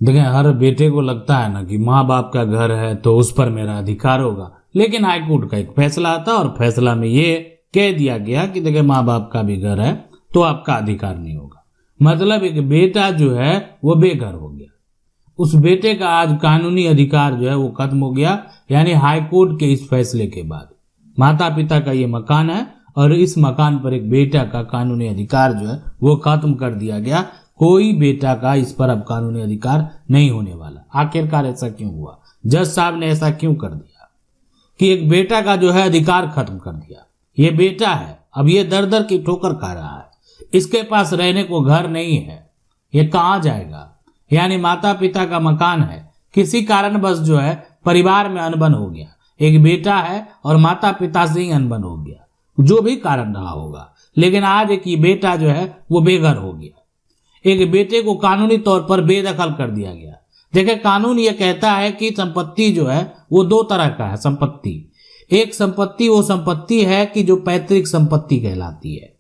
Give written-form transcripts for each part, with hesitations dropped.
देखें, हर बेटे को लगता है ना कि माँ बाप का घर है तो उस पर मेरा अधिकार होगा, लेकिन हाईकोर्ट का एक फैसला आता और फैसला में ये कह दिया गया कि देखिए माँ बाप का भी घर है तो आपका अधिकार नहीं होगा। मतलब एक बेटा जो है वो बेघर हो गया, उस बेटे का आज कानूनी अधिकार जो है वो खत्म हो गया। यानी हाईकोर्ट के इस फैसले के बाद माता पिता का ये मकान है और इस मकान पर एक बेटा का कानूनी अधिकार जो है वो खत्म कर दिया गया। कोई बेटा का इस पर अब कानूनी अधिकार नहीं होने वाला। आखिरकार ऐसा क्यों हुआ? जज साहब ने ऐसा क्यों कर दिया कि एक बेटा का जो है अधिकार खत्म कर दिया? ये बेटा है, अब ये दर दर की ठोकर खा रहा है, इसके पास रहने को घर नहीं है, ये कहाँ जाएगा? यानी माता पिता का मकान है, किसी कारणवश जो है परिवार में अनबन हो गया, एक बेटा है और माता पिता से ही अनबन हो गया, जो भी कारण रहा होगा, लेकिन आज एक बेटा जो है वो बेघर हो गया। एक बेटे को कानूनी तौर पर बेदखल कर दिया गया। देखिए, कानून ये कहता है कि संपत्ति जो है वो दो तरह का है। संपत्ति, एक संपत्ति वो संपत्ति है कि जो पैतृक संपत्ति कहलाती है।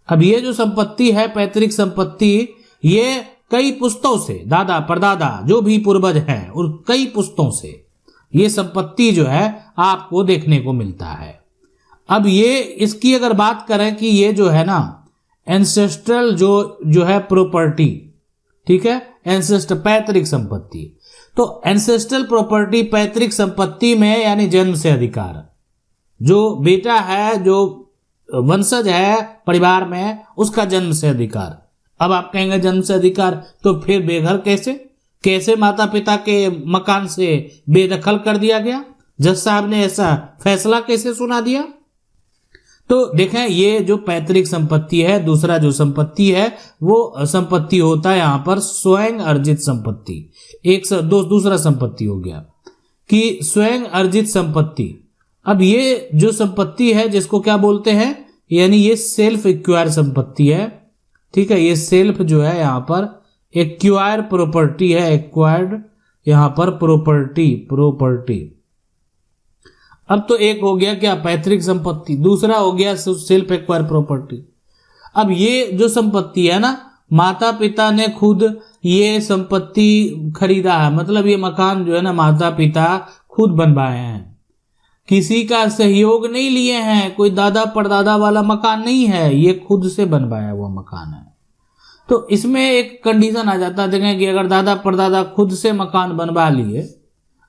अब ये जो संपत्ति है पैतृक संपत्ति, ये कई पुश्तों से, दादा परदादा जो भी पूर्वज हैं और कई पुश्तों से ये संपत्ति जो है आपको देखने को मिलता है। अब ये इसकी अगर बात करें कि ये जो है ना एंसेस्ट्रल जो है प्रॉपर्टी, ठीक है, एंसेस्टर पैतृक संपत्ति, तो एंसेस्ट्रल प्रॉपर्टी पैतृक संपत्ति में यानी जन्म से अधिकार, जो बेटा है, जो वंशज है परिवार में, उसका जन्म से अधिकार। अब आप कहेंगे जन्म से अधिकार तो फिर बेघर कैसे माता पिता के मकान से बेदखल कर दिया गया? जज साहब ने ऐसा फैसला कैसे सुना दिया? तो देखें, ये जो पैतृक संपत्ति है, दूसरा जो संपत्ति है वो संपत्ति होता है यहाँ पर स्वयं अर्जित संपत्ति। दूसरा संपत्ति हो गया कि स्वयं अर्जित संपत्ति। अब ये जो संपत्ति है जिसको क्या बोलते हैं, यानी ये सेल्फ एक्वायर संपत्ति है, ठीक है। ये सेल्फ जो है यहाँ पर एक्वायर प्रॉपर्टी है, एक्वायर्ड यहाँ पर प्रॉपर्टी। अब तो एक हो गया क्या पैतृक संपत्ति, दूसरा हो गया सेल्फ एक्वायर प्रॉपर्टी। अब ये जो संपत्ति है ना, माता पिता ने खुद ये संपत्ति खरीदा है, मतलब ये मकान जो है ना माता पिता खुद बनवाए हैं, किसी का सहयोग नहीं लिए हैं, कोई दादा परदादा वाला मकान नहीं है, ये खुद से बनवाया हुआ मकान है। तो इसमें एक कंडीशन आ जाता है, देखें कि अगर दादा परदादा खुद से मकान बनवा लिए,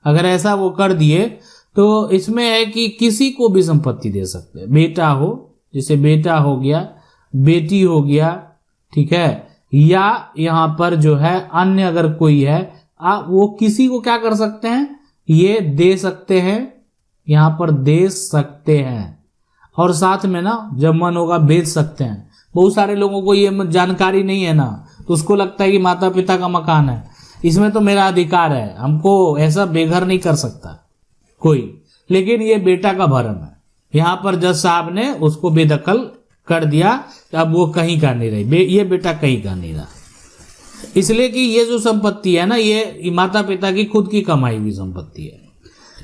अगर ऐसा वो कर दिए तो इसमें है कि किसी को भी संपत्ति दे सकते हैं। बेटा हो, जैसे बेटा हो गया, बेटी हो गया, ठीक है, या यहाँ पर जो है अन्य अगर कोई है वो किसी को क्या कर सकते हैं, ये दे सकते हैं, यहाँ पर दे सकते हैं। और साथ में ना जब मन होगा बेच सकते हैं। बहुत सारे लोगों को ये जानकारी नहीं है ना, तो उसको लगता है कि माता पिता का मकान है, इसमें तो मेरा अधिकार है, हमको ऐसा बेघर नहीं कर सकता कोई, लेकिन ये बेटा का भरम है। यहाँ पर जज साहब ने उसको बेदखल कर दिया, अब वो कहीं का नहीं रही, ये बेटा कहीं का नहीं रहा, इसलिए कि ये जो संपत्ति है ना ये माता पिता की खुद की कमाई हुई संपत्ति है,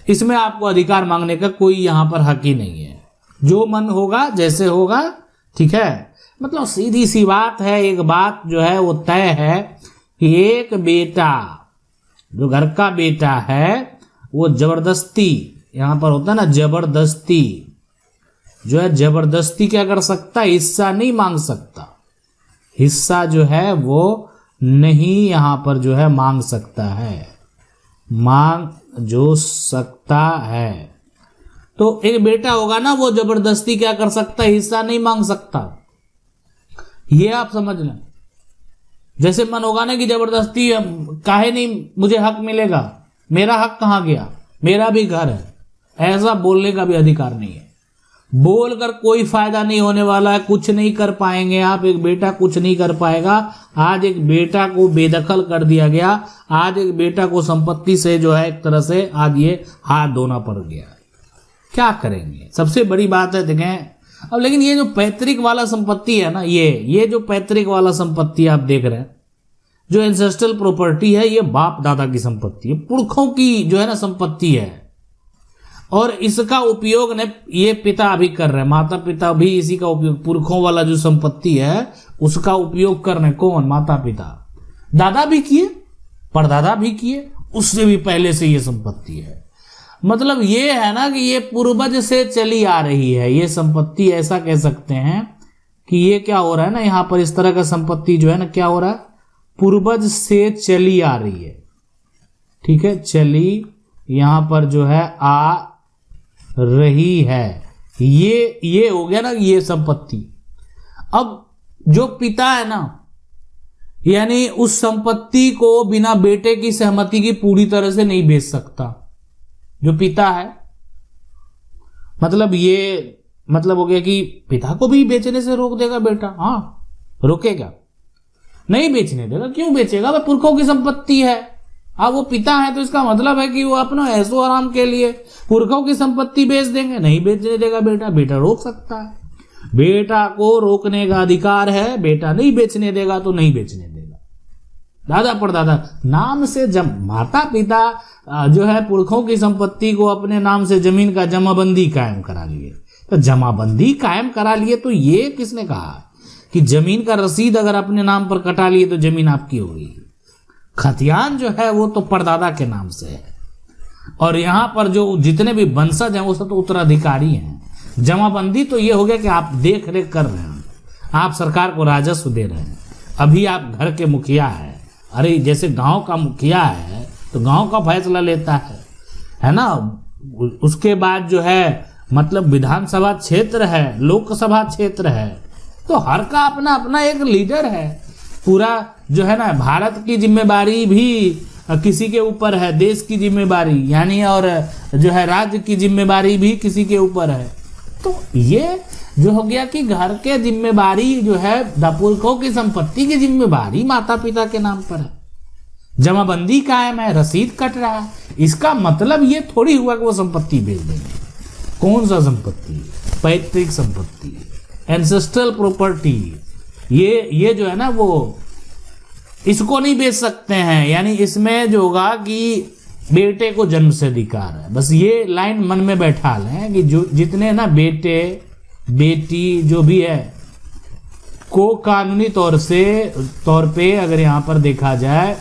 इसमें आपको अधिकार मांगने का कोई यहाँ पर हक ही नहीं है। जो मन होगा जैसे होगा, ठीक है। मतलब सीधी सी बात है, एक बात जो है वो तय है कि एक बेटा जो घर का बेटा है वो जबरदस्ती, यहां पर होता है ना जबरदस्ती, जो है जबरदस्ती क्या कर सकता, हिस्सा नहीं मांग सकता, हिस्सा जो है वो नहीं यहां पर जो है मांग सकता है, मांग जो सकता है। तो एक बेटा होगा ना वो जबरदस्ती क्या कर सकता है, हिस्सा नहीं मांग सकता, ये आप समझ लें। जैसे मन होगा ना कि जबरदस्ती काहे नहीं मुझे हक मिलेगा, मेरा हक कहाँ गया, मेरा भी घर है, ऐसा बोलने का भी अधिकार नहीं है। बोलकर कोई फायदा नहीं होने वाला है, कुछ नहीं कर पाएंगे आप, एक बेटा कुछ नहीं कर पाएगा। आज एक बेटा को बेदखल कर दिया गया, आज एक बेटा को संपत्ति से जो है एक तरह से आज ये हाथ धोना पड़ गया, क्या करेंगे? सबसे बड़ी बात है देखें अब, लेकिन ये जो पैतृक वाला संपत्ति है ना, ये जो पैतृक वाला संपत्ति आप देख रहे हैं, जो एंसेस्ट्रल प्रॉपर्टी है, ये बाप दादा की संपत्ति है, पुरखों की जो है ना संपत्ति है, और इसका उपयोग ने ये पिता भी कर रहे हैं, माता पिता भी इसी का उपयोग, पुरखों वाला जो संपत्ति है उसका उपयोग कर रहे हैं। कौन? माता पिता। दादा भी किए, परदादा भी किए, उससे भी पहले से ये संपत्ति है। मतलब ये है ना कि ये पूर्वज से चली आ रही है ये संपत्ति, ऐसा कह सकते हैं कि ये क्या हो रहा है ना, यहां पर इस तरह का संपत्ति जो है ना, क्या हो रहा है, पूर्वज से चली आ रही है। ठीक है, चली यहां पर जो है आ रही है, ये हो गया ना ये संपत्ति। अब जो पिता है ना, यानी उस संपत्ति को बिना बेटे की सहमति की पूरी तरह से नहीं बेच सकता। जो पिता है, मतलब ये मतलब हो गया कि पिता को भी बेचने से रोक देगा बेटा? हाँ, रोकेगा, नहीं बेचने देगा। क्यों बेचेगा? वह पुरखों की संपत्ति है। अब वो पिता है तो इसका मतलब है कि वो अपना ऐशो आराम के लिए पुरखों की संपत्ति बेच देंगे, नहीं बेचने देगा बेटा। बेटा रोक सकता है, बेटा को रोकने का अधिकार है। बेटा नहीं बेचने देगा तो नहीं बेचने देगा। दादा परदादा नाम से माता पिता जो है पुरखों की संपत्ति को अपने नाम से जमीन का जमाबंदी कायम करा लिए। तो जमाबंदी कायम करा लिए तो ये किसने कहा कि जमीन का रसीद अगर अपने नाम पर कटा लिए तो जमीन आपकी हो गई? खतियान जो है वो तो परदादा के नाम से है, और यहां पर जो जितने भी वंशज हैं वो सब तो उत्तराधिकारी हैं। जमाबंदी तो ये हो गया कि आप देख रेख कर रहे हैं, आप सरकार को राजस्व दे रहे हैं। अभी आप घर के मुखिया हैं, अरे जैसे गांव का मुखिया है तो गांव का फैसला लेता है ना। उसके बाद जो है मतलब विधानसभा क्षेत्र है, लोकसभा क्षेत्र है, तो हर का अपना अपना एक लीडर है। पूरा जो है ना भारत की जिम्मेदारी भी किसी के ऊपर है, देश की जिम्मेदारी यानी, और जो है राज्य की जिम्मेदारी भी किसी के ऊपर है। तो ये जो हो गया कि घर के जिम्मेदारी जो है, पुरखों की संपत्ति की जिम्मेदारी माता पिता के नाम पर है। जमाबंदी कायम है, रसीद कट रहा है। इसका मतलब ये थोड़ी हुआ कि वो संपत्ति बेच देंगे। कौन सा संपत्ति? पैतृक संपत्ति, एंसेस्ट्रल प्रॉपर्टी। ये जो है ना वो इसको नहीं बेच सकते हैं। यानी इसमें जो होगा कि बेटे को जन्म से अधिकार है। बस ये लाइन मन में बैठा लें कि जो जितने ना बेटे बेटी जो भी है को कानूनी तौर पे अगर यहां पर देखा जाए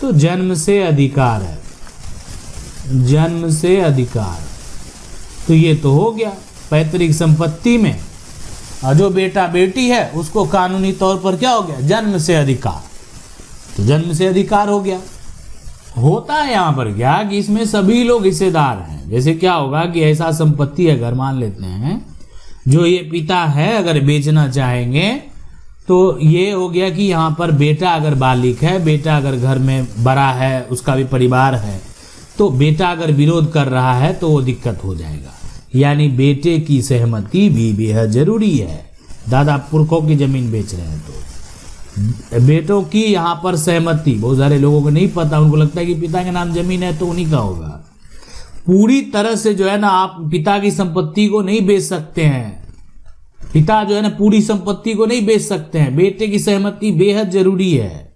तो जन्म से अधिकार है, जन्म से अधिकार। तो ये तो हो गया पैतृक संपत्ति में, और जो बेटा बेटी है उसको कानूनी तौर पर क्या हो गया? जन्म से अधिकार। तो जन्म से अधिकार हो गया। होता है यहां पर क्या कि इसमें सभी लोग हिस्सेदार हैं। जैसे क्या होगा कि ऐसा संपत्ति है, घर मान लेते हैं, जो ये पिता है अगर बेचना चाहेंगे तो ये हो गया कि यहाँ पर बेटा अगर बालिक है, बेटा अगर घर में बड़ा है, उसका भी परिवार है, तो बेटा अगर विरोध कर रहा है तो वो दिक्कत हो जाएगा। यानी बेटे की सहमति भी बेहद जरूरी है। दादा पुरखों की जमीन बेच रहे हैं तो बेटों की यहाँ पर सहमति, बहुत सारे लोगों को नहीं पता, उनको लगता है कि पिता के नाम जमीन है तो उन्हीं का होगा। पूरी तरह से जो है ना आप पिता की संपत्ति को नहीं बेच सकते हैं। पिता जो है ना पूरी संपत्ति को नहीं बेच सकते हैं। बेटे की सहमति बेहद जरूरी है।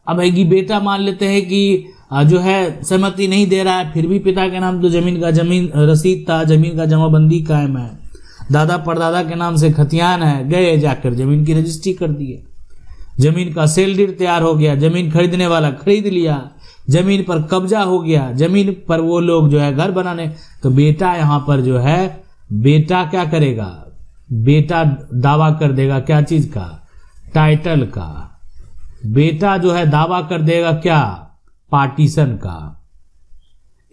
अब है कि बेटा मान लेते हैं कि जो है सहमति नहीं दे रहा है, फिर भी पिता के नाम तो जमीन रसीद था, जमीन का जमाबंदी कायम है, दादा परदादा के नाम से खतियान है, गए जाकर जमीन की रजिस्ट्री कर दिए, जमीन का सेल डीड तैयार हो गया, जमीन खरीदने वाला खरीद लिया, जमीन पर कब्जा हो गया, जमीन पर वो लोग जो है घर बनाने। तो बेटा यहाँ पर जो है, बेटा क्या करेगा? बेटा दावा कर देगा क्या चीज का? टाइटल का। बेटा जो है दावा कर देगा क्या? पार्टीशन का।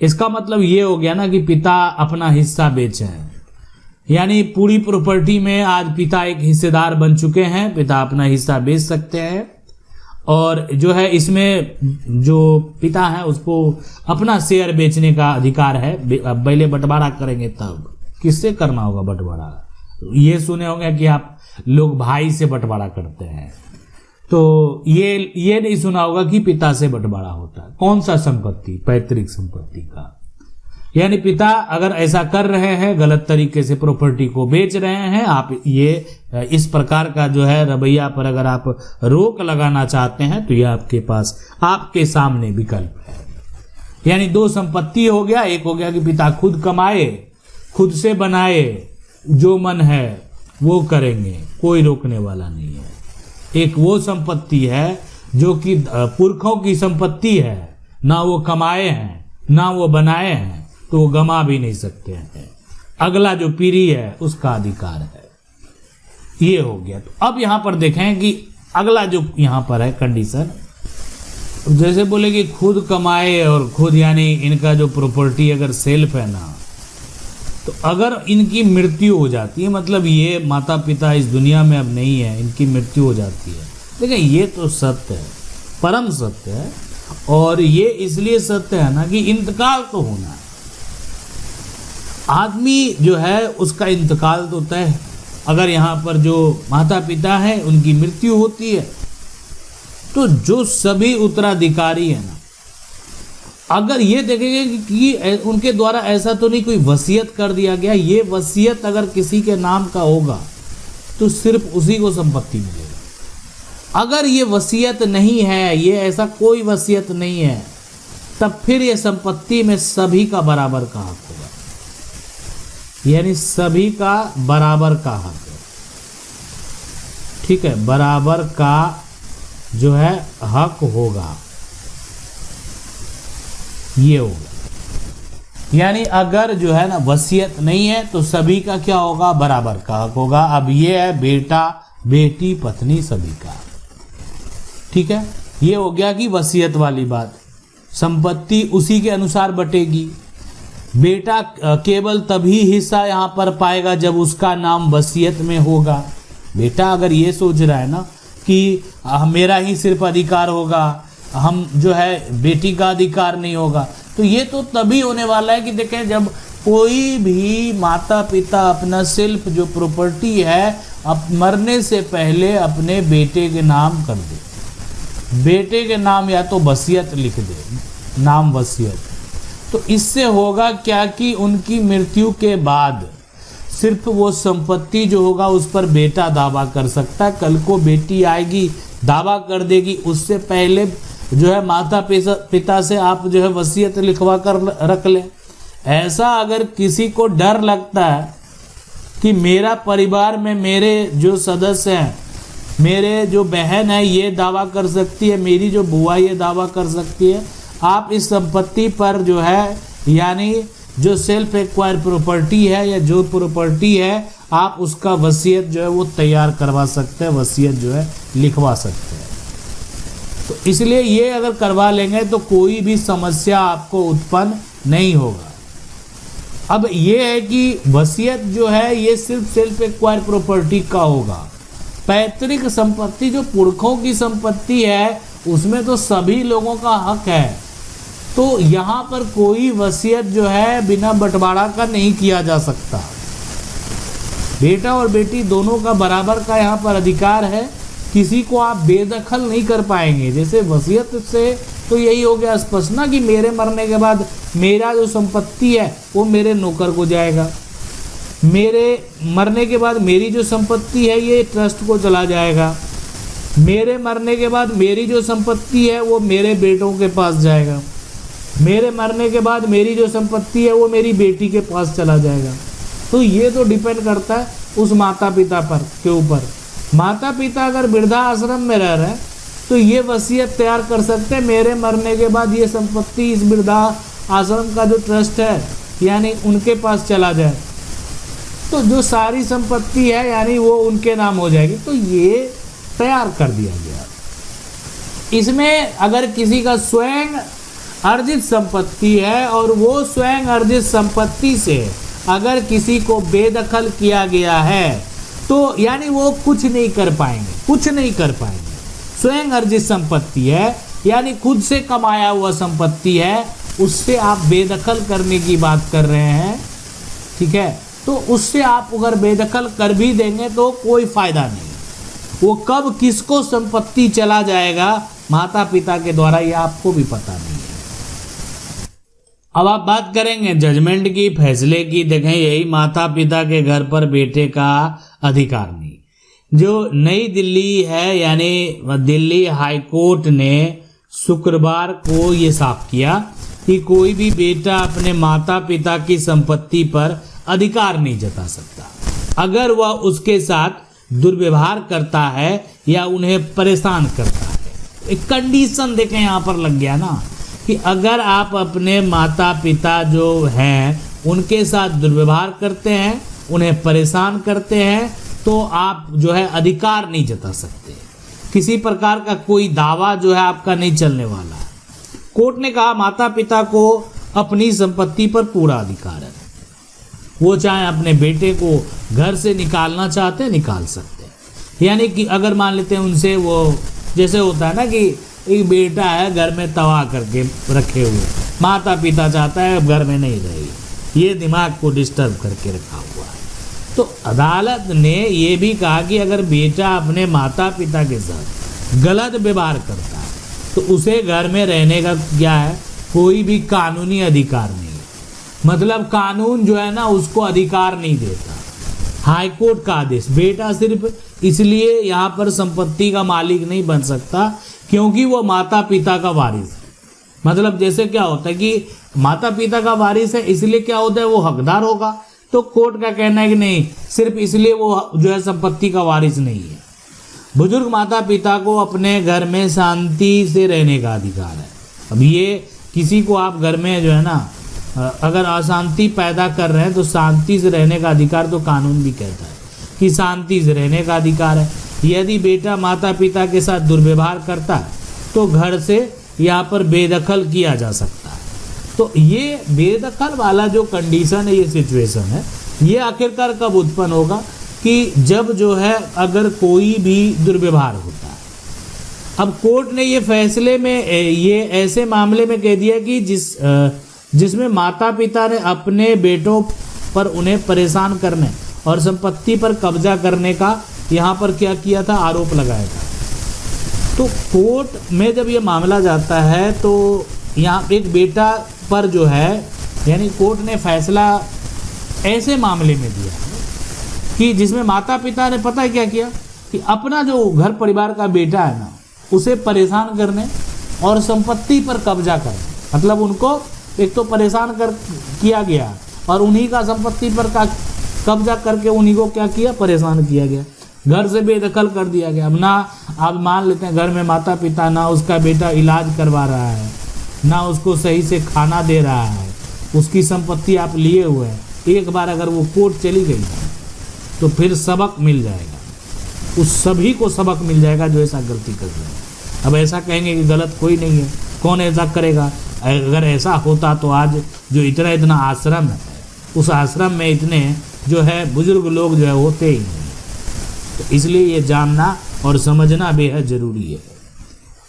इसका मतलब ये हो गया ना कि पिता अपना हिस्सा बेचे, यानी पूरी प्रॉपर्टी में आज पिता एक हिस्सेदार बन चुके हैं। पिता अपना हिस्सा बेच सकते हैं, और जो है इसमें जो पिता है उसको अपना शेयर बेचने का अधिकार है। पहले बंटवारा करेंगे तब। किससे करना होगा बंटवारा? ये सुने होंगे कि आप लोग भाई से बंटवारा करते हैं, तो ये नहीं सुना होगा कि पिता से बंटवारा होता है। कौन सा संपत्ति? पैतृक संपत्ति का। यानी पिता अगर ऐसा कर रहे हैं, गलत तरीके से प्रॉपर्टी को बेच रहे हैं, आप ये इस प्रकार का जो है रवैया पर अगर आप रोक लगाना चाहते हैं तो ये आपके पास, आपके सामने विकल्प है। यानी दो संपत्ति हो गया। एक हो गया कि पिता खुद कमाए, खुद से बनाए, जो मन है वो करेंगे, कोई रोकने वाला नहीं है। एक वो संपत्ति है जो कि पुरखों की संपत्ति है, ना वो कमाए हैं ना वो बनाए हैं, तो वो गमा भी नहीं सकते हैं। अगला जो पीढ़ी है उसका अधिकार है। ये हो गया। तो अब यहां पर देखें कि अगला जो यहां पर है कंडीशन, जैसे बोले कि खुद कमाए और खुद, यानी इनका जो प्रॉपर्टी अगर सेल्फ है ना, तो अगर इनकी मृत्यु हो जाती है, मतलब ये माता पिता इस दुनिया में अब नहीं है, इनकी मृत्यु हो जाती है। देखिए ये तो सत्य है, परम सत्य है। और ये इसलिए सत्य है ना कि इंतकाल तो होना है। आदमी जो है उसका इंतकाल तो तय है। अगर यहाँ पर जो माता पिता है उनकी मृत्यु होती है, तो जो सभी उत्तराधिकारी है ना, अगर ये देखेंगे कि उनके द्वारा ऐसा तो नहीं कोई वसीयत कर दिया गया, ये वसीयत अगर किसी के नाम का होगा तो सिर्फ उसी को संपत्ति मिलेगी। अगर ये वसीयत नहीं है, ये ऐसा कोई वसीयत नहीं है, तब फिर ये संपत्ति में सभी का बराबर का हक होगा, यानी सभी का बराबर का हक है। ठीक है, बराबर का जो है हक होगा, ये होगा। यानी अगर जो है ना वसीयत नहीं है तो सभी का क्या होगा, बराबर का हक होगा। अब ये है बेटा बेटी पत्नी सभी का। ठीक है, ये हो गया कि वसीयत वाली बात। संपत्ति उसी के अनुसार बटेगी। बेटा केवल तभी हिस्सा यहाँ पर पाएगा जब उसका नाम वसीयत में होगा। बेटा अगर ये सोच रहा है ना कि मेरा ही सिर्फ अधिकार होगा, हम जो है बेटी का अधिकार नहीं होगा, तो ये तो तभी होने वाला है कि देखें जब कोई भी माता पिता अपना सेल्फ जो प्रॉपर्टी है मरने से पहले अपने बेटे के नाम कर दे, बेटे के नाम या तो वसीयत लिख दे, नाम वसीयत। तो इससे होगा क्या कि उनकी मृत्यु के बाद सिर्फ वो संपत्ति जो होगा उस पर बेटा दावा कर सकता है। कल को बेटी आएगी दावा कर देगी, उससे पहले जो है माता पिता से आप जो है वसीयत लिखवा कर रख लें। ऐसा अगर किसी को डर लगता है कि मेरा परिवार में मेरे जो सदस्य हैं, मेरे जो बहन है ये दावा कर सकती है, मेरी जो बुआ ये दावा कर सकती है, आप इस संपत्ति पर जो है यानी जो सेल्फ एक्वायर प्रॉपर्टी है या जो प्रॉपर्टी है आप उसका वसीयत जो है वो तैयार करवा सकते हैं, वसीयत जो है लिखवा सकते हैं। तो इसलिए ये अगर करवा लेंगे तो कोई भी समस्या आपको उत्पन्न नहीं होगा। अब ये है कि वसीयत जो है ये सिर्फ सेल्फ एक्वायर प्रॉपर्टी का होगा। पैतृक संपत्ति जो पुरखों की संपत्ति है उसमें तो सभी लोगों का हक है, तो यहाँ पर कोई वसीयत जो है बिना बंटवारा का नहीं किया जा सकता। बेटा और बेटी दोनों का बराबर का यहाँ पर अधिकार है, किसी को आप बेदखल नहीं कर पाएंगे। जैसे वसीयत से तो यही हो गया स्पष्ट ना कि मेरे मरने के बाद मेरा जो संपत्ति है वो मेरे नौकर को जाएगा, मेरे मरने के बाद मेरी जो संपत्ति है ये ट्रस्ट को चला जाएगा, मेरे मरने के बाद मेरी जो संपत्ति है वो मेरे बेटों के पास जाएगा, मेरे मरने के बाद मेरी जो संपत्ति है वो मेरी बेटी के पास चला जाएगा। तो ये तो डिपेंड करता है उस माता पिता पर के ऊपर। माता पिता अगर वृद्धा आश्रम में रह रहे हैं तो ये वसीयत तैयार कर सकते हैं मेरे मरने के बाद ये संपत्ति इस वृद्धा आश्रम का जो ट्रस्ट है यानी उनके पास चला जाए, तो जो सारी संपत्ति है यानी वो उनके नाम हो जाएगी। तो ये तैयार कर दिया गया। इसमें अगर किसी का स्वयं अर्जित संपत्ति है और वो स्वयं अर्जित संपत्ति से अगर किसी को बेदखल किया गया है तो यानी वो कुछ नहीं कर पाएंगे, कुछ नहीं कर पाएंगे। स्वयं अर्जित संपत्ति है यानी खुद से कमाया हुआ संपत्ति है, उससे आप बेदखल करने की बात कर रहे हैं। ठीक है, तो उससे आप अगर बेदखल कर भी देंगे तो कोई फायदा नहीं। वो कब किसको संपत्ति चला जाएगा माता पिता के द्वारा ये आपको भी पता नहीं है। अब आप बात करेंगे जजमेंट की, फैसले की। देखें यही माता पिता के घर पर बेटे का अधिकार नहीं। जो नई दिल्ली है यानी दिल्ली हाई कोर्ट ने शुक्रवार को ये साफ किया कि कोई भी बेटा अपने माता पिता की संपत्ति पर अधिकार नहीं जता सकता अगर वह उसके साथ दुर्व्यवहार करता है या उन्हें परेशान करता है। एक कंडीशन देखें यहाँ पर लग गया ना कि अगर आप अपने माता पिता जो हैं उनके साथ दुर्व्यवहार करते हैं, उन्हें परेशान करते हैं, तो आप जो है अधिकार नहीं जता सकते। किसी प्रकार का कोई दावा जो है आपका नहीं चलने वाला। कोर्ट ने कहा माता पिता को अपनी संपत्ति पर पूरा अधिकार है। वो चाहे अपने बेटे को घर से निकालना चाहते हैं निकाल सकते हैं। यानी कि अगर मान लेते हैं उनसे, वो जैसे होता है ना कि एक बेटा है घर में तबाह करके रखे हुए, माता पिता चाहता है अब घर में नहीं रही, ये दिमाग को डिस्टर्ब करके रखा हुआ है। तो अदालत ने ये भी कहा कि अगर बेटा अपने माता पिता के साथ गलत व्यवहार करता है तो उसे घर में रहने का क्या है, कोई भी कानूनी अधिकार नहीं है। मतलब कानून जो है ना उसको अधिकार नहीं देता। हाईकोर्ट का आदेश, बेटा सिर्फ इसलिए यहाँ पर संपत्ति का मालिक नहीं बन सकता क्योंकि वो माता पिता का वारिस है। मतलब जैसे क्या होता है कि माता पिता का वारिस है इसलिए क्या होता है वो हकदार होगा, तो कोर्ट का कहना है कि नहीं, सिर्फ इसलिए वो जो है संपत्ति का वारिस नहीं है। बुजुर्ग माता पिता को अपने घर में शांति से रहने का अधिकार है। अब ये किसी को आप घर में जो है ना अगर अशांति पैदा कर रहे हैं तो शांति से रहने का अधिकार तो कानून भी कहता है कि शांति से रहने का अधिकार है। यदि बेटा माता पिता के साथ दुर्व्यवहार करता है तो घर से यहाँ पर बेदखल किया जा सकता है। तो ये बेदखल वाला जो कंडीशन है, ये सिचुएशन है, ये आखिरकार कब उत्पन्न होगा कि जब जो है अगर कोई भी दुर्व्यवहार होता है। अब कोर्ट ने ये फैसले में ये ऐसे मामले में कह दिया कि जिसमें माता पिता ने अपने बेटों पर उन्हें परेशान करने और संपत्ति पर कब्जा करने का यहाँ पर क्या किया था, आरोप लगाया था। तो कोर्ट में जब ये मामला जाता है तो यहाँ एक बेटा पर जो है, यानी कोर्ट ने फैसला ऐसे मामले में दिया कि जिसमें माता पिता ने पता है क्या किया कि अपना जो घर परिवार का बेटा है ना उसे परेशान करने और संपत्ति पर कब्जा करने, मतलब उनको एक तो परेशान किया गया और उन्हीं का संपत्ति पर कब्जा करके उन्हीं को क्या किया, परेशान किया गया, घर से बेदखल कर दिया गया। अब ना आप मान लेते हैं घर में माता पिता, ना उसका बेटा इलाज करवा रहा है, ना उसको सही से खाना दे रहा है, उसकी संपत्ति आप लिए हुए हैं। एक बार अगर वो कोर्ट चली गई तो फिर सबक मिल जाएगा, उस सभी को सबक मिल जाएगा जो ऐसा गलती कर रहे हैं। अब ऐसा कहेंगे कि गलत कोई नहीं है, कौन ऐसा करेगा? अगर ऐसा होता तो आज जो इतना आश्रम है, उस आश्रम में इतने जो है बुजुर्ग लोग जो है होते ही नहीं। तो इसलिए ये जानना और समझना बेहद ज़रूरी है।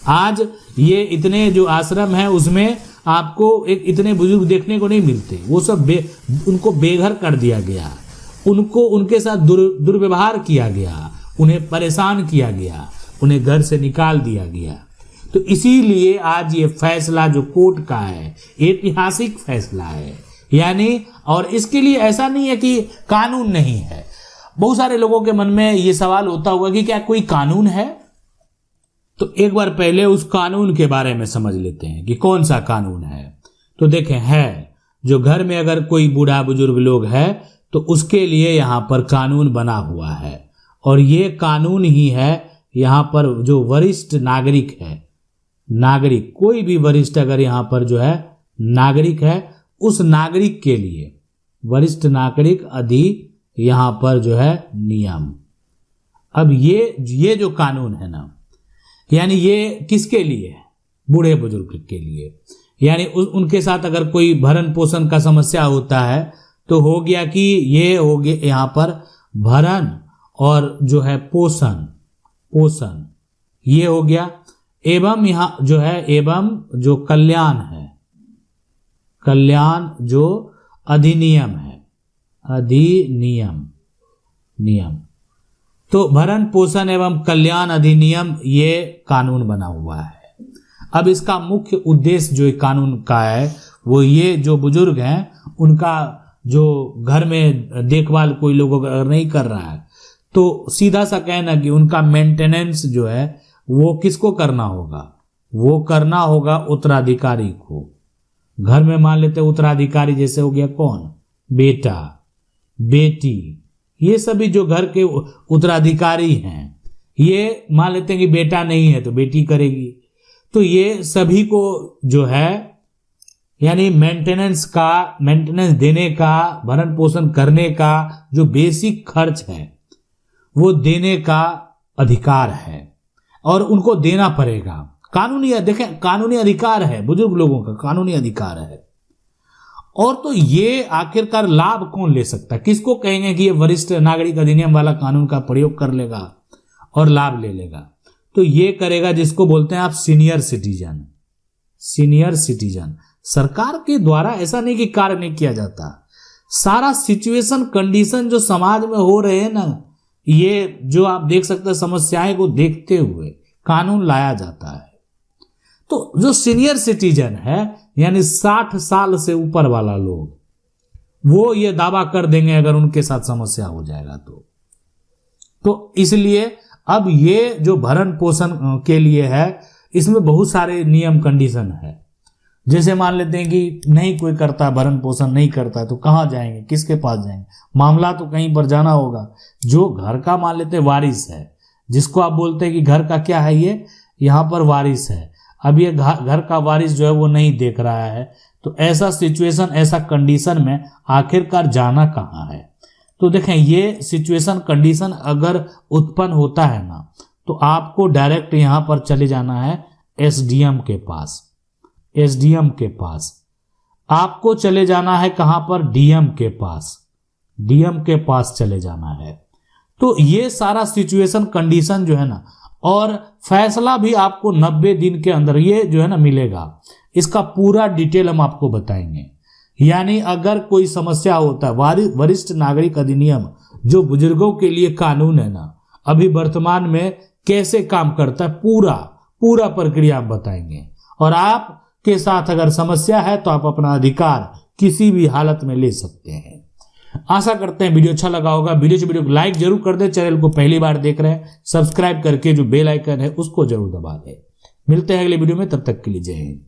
आज ये इतने जो आश्रम है उसमें आपको एक इतने बुजुर्ग देखने को नहीं मिलते, वो सब उनको बेघर कर दिया गया, उनको उनके साथ दुर्व्यवहार किया गया, उन्हें परेशान किया गया, उन्हें घर से निकाल दिया गया। तो इसीलिए आज ये फैसला जो कोर्ट का है ऐतिहासिक फैसला है, यानी और इसके लिए ऐसा नहीं है कि कानून नहीं है। बहुत सारे लोगों के मन में ये सवाल होता होगा कि क्या कोई कानून है? तो एक बार पहले उस कानून के बारे में समझ लेते हैं कि कौन सा कानून है। तो देखें, है जो घर में अगर कोई बूढ़ा बुजुर्ग लोग है तो उसके लिए यहाँ पर कानून बना हुआ है, और ये कानून ही है यहाँ पर जो वरिष्ठ नागरिक है, नागरिक कोई भी वरिष्ठ अगर यहाँ पर जो है नागरिक है, उस नागरिक के लिए वरिष्ठ नागरिक अधि यहाँ पर जो है नियम। अब ये जो कानून है ना, यानी ये किसके लिए है? बूढ़े बुजुर्ग के लिए। यानी उनके साथ अगर कोई भरण पोषण का समस्या होता है तो हो गया कि ये हो गया यहाँ पर भरण और जो है पोषण ये हो गया, एवं यहाँ जो है एवं जो कल्याण है, कल्याण जो अधिनियम है, नियम। तो भरण पोषण एवं कल्याण अधिनियम ये कानून बना हुआ है। अब इसका मुख्य उद्देश्य जो कानून का है वो ये, जो बुजुर्ग हैं उनका जो घर में देखभाल कोई लोगों का नहीं कर रहा है तो सीधा सा कहना कि उनका मेंटेनेंस जो है वो किसको करना होगा? वो करना होगा उत्तराधिकारी को। घर में मान लेते उत्तराधिकारी जैसे हो गया कौन? बेटा, बेटी, ये सभी जो घर के उत्तराधिकारी हैं, ये मान लेते हैं कि बेटा नहीं है तो बेटी करेगी, तो ये सभी को जो है यानी मेंटेनेंस देने का, भरण पोषण करने का जो बेसिक खर्च है वो देने का अधिकार है और उनको देना पड़ेगा। कानूनी अधिकार है, बुजुर्ग लोगों का कानूनी अधिकार है। और तो ये आखिरकार लाभ कौन ले सकता है? किसको कहेंगे कि ये वरिष्ठ नागरिक अधिनियम वाला कानून का प्रयोग कर लेगा और लाभ ले लेगा? तो ये करेगा जिसको बोलते हैं आप सीनियर सिटीजन। सरकार के द्वारा ऐसा नहीं कि कार्य नहीं किया जाता, सारा सिचुएशन कंडीशन जो समाज में हो रहे हैं ना, ये जो आप देख सकते हैं समस्याएं को देखते हुए कानून लाया जाता है। तो जो सीनियर सिटीजन है यानी 60 साल से ऊपर वाला लोग, वो ये दावा कर देंगे अगर उनके साथ समस्या हो जाएगा तो इसलिए अब ये जो भरण पोषण के लिए है इसमें बहुत सारे नियम कंडीशन है। जैसे मान लेते हैं कि नहीं कोई करता, भरण पोषण नहीं करता, तो कहाँ जाएंगे, किसके पास जाएंगे? मामला तो कहीं पर जाना होगा। जो घर का मान लेते हैं वारिस है, जिसको आप बोलते हैं कि घर का क्या है, ये यहाँ पर वारिस है, अब ये घर का वारिस जो है वो नहीं देख रहा है, तो ऐसा सिचुएशन, ऐसा कंडीशन में आखिरकार जाना कहाँ है? तो देखें, ये सिचुएशन कंडीशन अगर उत्पन्न होता है ना, तो आपको डायरेक्ट यहाँ पर चले जाना है एसडीएम के पास। एसडीएम के पास आपको चले जाना है, कहां पर? डीएम के पास। डीएम के पास चले जाना है। तो ये सारा सिचुएशन कंडीशन जो है ना, और फैसला भी आपको 90 दिन के अंदर ये जो है ना मिलेगा। इसका पूरा डिटेल हम आपको बताएंगे। यानी अगर कोई समस्या होता है, वरिष्ठ नागरिक अधिनियम जो बुजुर्गों के लिए कानून है ना, अभी वर्तमान में कैसे काम करता है, पूरा प्रक्रिया हम बताएंगे। और आप के साथ अगर समस्या है तो आप अपना अधिकार किसी भी हालत में ले सकते हैं। आशा करते हैं वीडियो अच्छा लगा होगा। वीडियो को लाइक जरूर कर दें। चैनल को पहली बार देख रहे हैं, सब्सक्राइब करके जो बेल आइकन है उसको जरूर दबा दें। मिलते हैं अगले वीडियो में, तब तक के लिए जय हिंद।